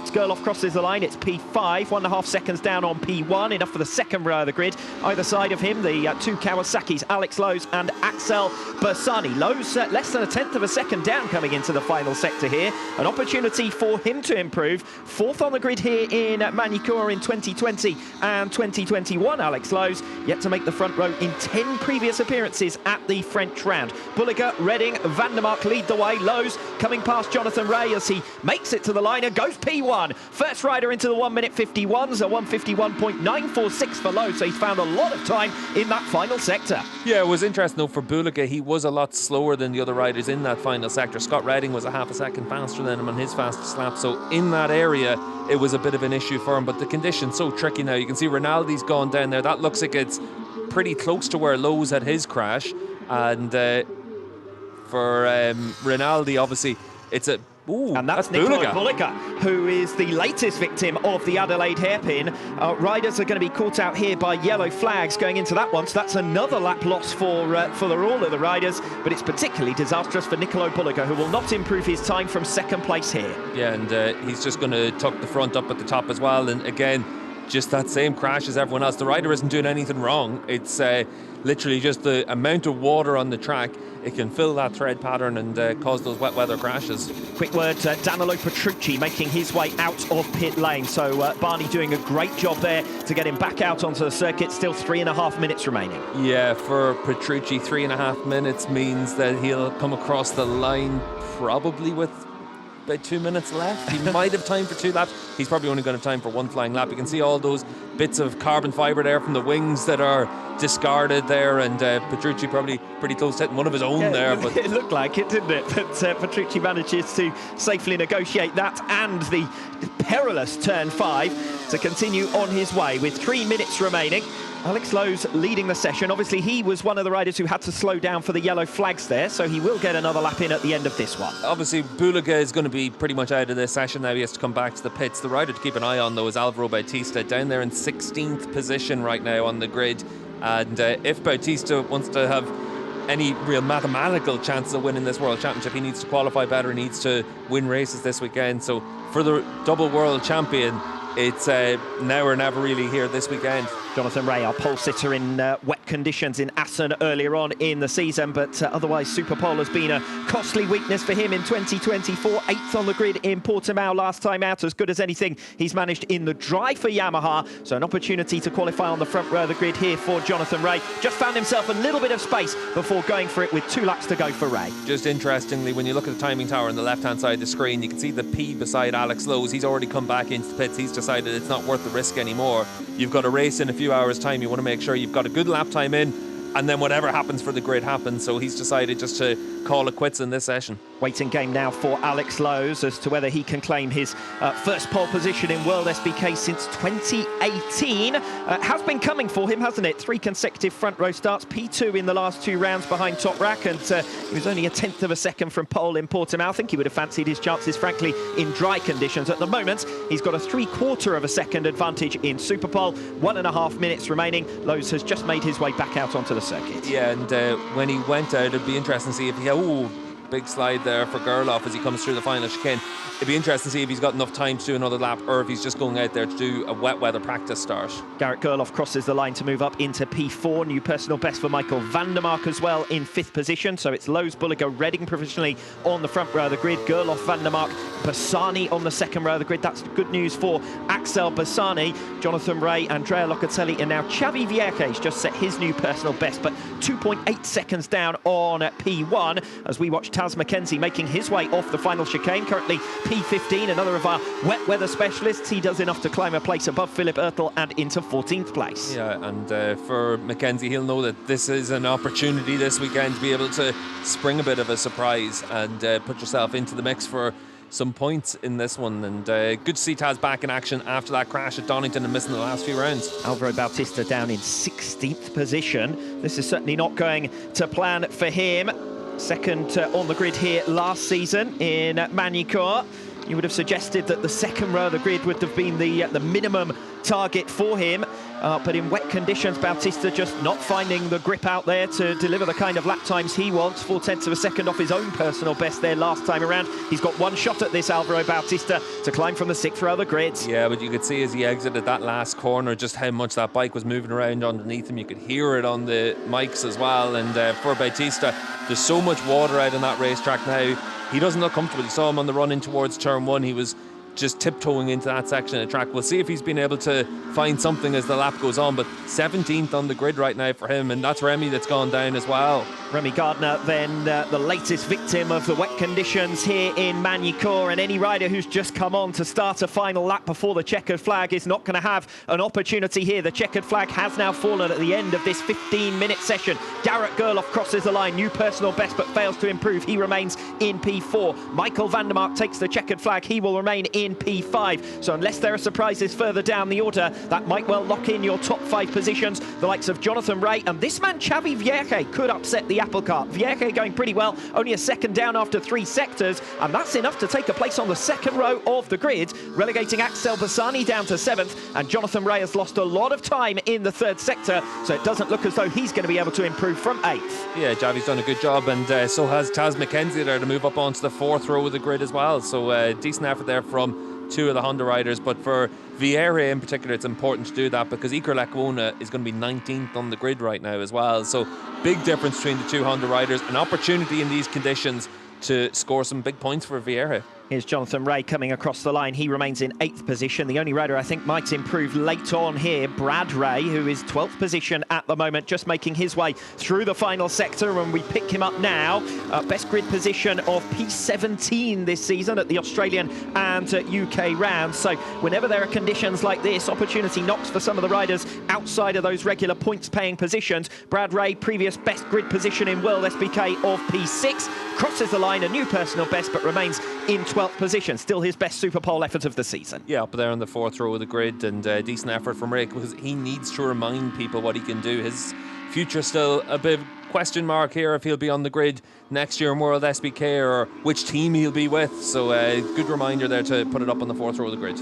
stopped. Gerloff crosses the line. It's P5, 1.5 seconds down on P1. Enough for the second row of the grid. Either side of him, the two Kawasaki's, Alex Lowe's and Axel Bersani. Lowe's less than 1/10 of a second down coming into the final sector here. An opportunity for him to improve. Fourth on the grid here in Magny-Cours in 2020 and 2021. Alex Lowe's yet to make the front row in 10 previous appearances at the French round. Bulliger, Redding, Van der Mark lead the way. Lowe's coming past Jonathan Ray as he makes it to the line and goes P1. First rider into the 1 minute 51s, a 1:51.946 for Lowe's, so he's found a lot of time in that final sector. Yeah, it was interesting though for Bulliger. He was a lot slower than the other riders in that final sector. Scott Redding was a half a second faster than him on his fastest lap, so in that area it was a bit of an issue for him, but the condition's so tricky now. You can see Rinaldi's gone down there. That looks like it's pretty close to where Lowe's had his crash, and for Rinaldi, obviously, it's a... Ooh, and that's Nicola Bulliger, who is the latest victim of the Adelaide hairpin. Riders are going to be caught out here by yellow flags going into that one, so that's another lap loss for all of the riders, but it's particularly disastrous for Nicola Bulliger, who will not improve his time from second place here. Yeah, and he's just going to tuck the front up at the top as well, and again, just that same crash as everyone else. The rider isn't doing anything wrong. It's literally just the amount of water on the track. It can fill that thread pattern and cause those wet weather crashes. Quick word, Danilo Petrucci making his way out of pit lane. So Barney doing a great job there to get him back out onto the circuit. Still 3.5 minutes remaining. Yeah, for Petrucci, 3.5 minutes means that he'll come across the line probably with about 2 minutes left. He might have time for 2 laps. He's probably only going to have time for 1 flying lap. You can see all those bits of carbon fibre there from the wings that are discarded there, and Petrucci probably pretty close to hitting one of his own there. But it looked like it, didn't it? But Petrucci manages to safely negotiate that and the perilous turn 5 to continue on his way with 3 minutes remaining. Alex Lowe's leading the session. Obviously, he was one of the riders who had to slow down for the yellow flags there, so he will get another lap in at the end of this one. Obviously, Bulliger is going to be pretty much out of this session now. He has to come back to the pits. The rider to keep an eye on, though, is Alvaro Bautista, down there in 16th position right now on the grid. And if Bautista wants to have any real mathematical chance of winning this World Championship, he needs to qualify better. He needs to win races this weekend. So for the double world champion, it's now or never really here this weekend. Jonathan Ray, our pole sitter in wet conditions in Assen earlier on in the season, but otherwise Superpole has been a costly weakness for him in 2024. 8th on the grid in Portimao last time out, as good as anything he's managed in the dry for Yamaha. So an opportunity to qualify on the front row of the grid here for Jonathan Ray. Just found himself a little bit of space before going for it with 2 laps to go for Ray. Just interestingly, when you look at the timing tower on the left-hand side of the screen, you can see the P beside Alex Lowe's. He's already come back into the pits. He's decided it's not worth the risk anymore. You've got a race in a few hours' time. You want to make sure you've got a good lap time in, and then whatever happens for the grid happens. So he's decided just to call it quits in this session. Waiting game now for Alex Lowe's as to whether he can claim his first pole position in WorldSBK since 2018. Has been coming for him, hasn't it? 3 consecutive front row starts, P2 in the last 2 rounds behind Top Rack, and he was only 1/10 of a second from pole in Portimao. I think he would have fancied his chances, frankly, in dry conditions. At the moment, he's got a 3/4 of a second advantage in Superpole. 1.5 minutes remaining. Lowe's has just made his way back out onto the circuit. Yeah, and when he went out, it'd be interesting to see if he had... Ooh, big slide there for Gerloff as he comes through the final chicane. It'd be interesting to see if he's got enough time to do another lap, or if he's just going out there to do a wet weather practice start. Garrett Gerloff crosses the line to move up into P4. New personal best for Michael van der Mark as well in 5th position. So it's Lowe's, Bulliger, Redding provisionally on the front row of the grid. Gerloff, van der Mark, Bersani on the second row of the grid. That's good news for Axel Bersani. Jonathan Ray, Andrea Locatelli, and now Xavi Vierques just set his new personal best, but 2.8 seconds down on P1 as we watch Taz McKenzie making his way off the final chicane. Currently P15, another of our wet weather specialists. He does enough to climb a place above Philip Ertl and into 14th place. Yeah, and for McKenzie, he'll know that this is an opportunity this weekend to be able to spring a bit of a surprise and put yourself into the mix for some points in this one. And good to see Taz back in action after that crash at Donington and missing the last few rounds. Alvaro Bautista down in 16th position. This is certainly not going to plan for him. Second on the grid here last season in Magny-Cours. You would have suggested that the second row of the grid would have been the minimum target for him. But in wet conditions, Bautista just not finding the grip out there to deliver the kind of lap times he wants. 0.4 of a second off his own personal best there last time around. He's got one shot at this, Alvaro Bautista, to climb from the 6th row of the grid. Yeah, but you could see as he exited that last corner just how much that bike was moving around underneath him. You could hear it on the mics as well. And for Bautista, there's so much water out on that racetrack now. He doesn't look comfortable. You saw him on the run in towards turn 1. He was just tiptoeing into that section of the track. We'll see if he's been able to find something as the lap goes on, but 17th on the grid right now for him, and that's Remy that's gone down as well. Remy Gardner then the latest victim of the wet conditions here in Magny-Cours, and any rider who's just come on to start a final lap before the checkered flag is not going to have an opportunity here. The checkered flag has now fallen at the end of this 15-minute session. Garrett Gerloff crosses the line, new personal best, but fails to improve. He remains in P4. Michael van der Mark takes the checkered flag. He will remain in P5. So unless there are surprises further down the order, that might well lock in your top 5 positions. The likes of Jonathan Rea and this man Xavi Vierge could upset the apple cart. Vierge going pretty well, only a second down after 3 sectors, and that's enough to take a place on the second row of the grid, relegating Axel Bassani down to 7th, and Jonathan Rea has lost a lot of time in the 3rd sector, so it doesn't look as though he's going to be able to improve from 8th. Yeah, Xavi's done a good job, and so has Taz McKenzie there to move up onto the 4th row of the grid as well, so decent effort there from 2 of the Honda riders. But for Vierge in particular, it's important to do that because Iker Lecuona is going to be 19th on the grid right now as well. So big difference between the 2 Honda riders. An opportunity in these conditions to score some big points for Vierge. Here's Jonathan Rea coming across the line. He remains in 8th position. The only rider I think might improve late on here, Brad Ray, who is 12th position at the moment, just making his way through the final sector, and we pick him up now. Best grid position of P17 this season at the Australian and UK rounds. So whenever there are conditions like this, opportunity knocks for some of the riders outside of those regular points-paying positions. Brad Ray, previous best grid position in WorldSBK of P6, crosses the line, a new personal best, but remains in 12th position. Still his best Superpole effort of the season. Yeah, up there on the 4th row of the grid, and decent effort from Ray because he needs to remind people what he can do. His future still a big question mark here if he'll be on the grid next year in WorldSBK or which team he'll be with. So good reminder there to put it up on the 4th row of the grid.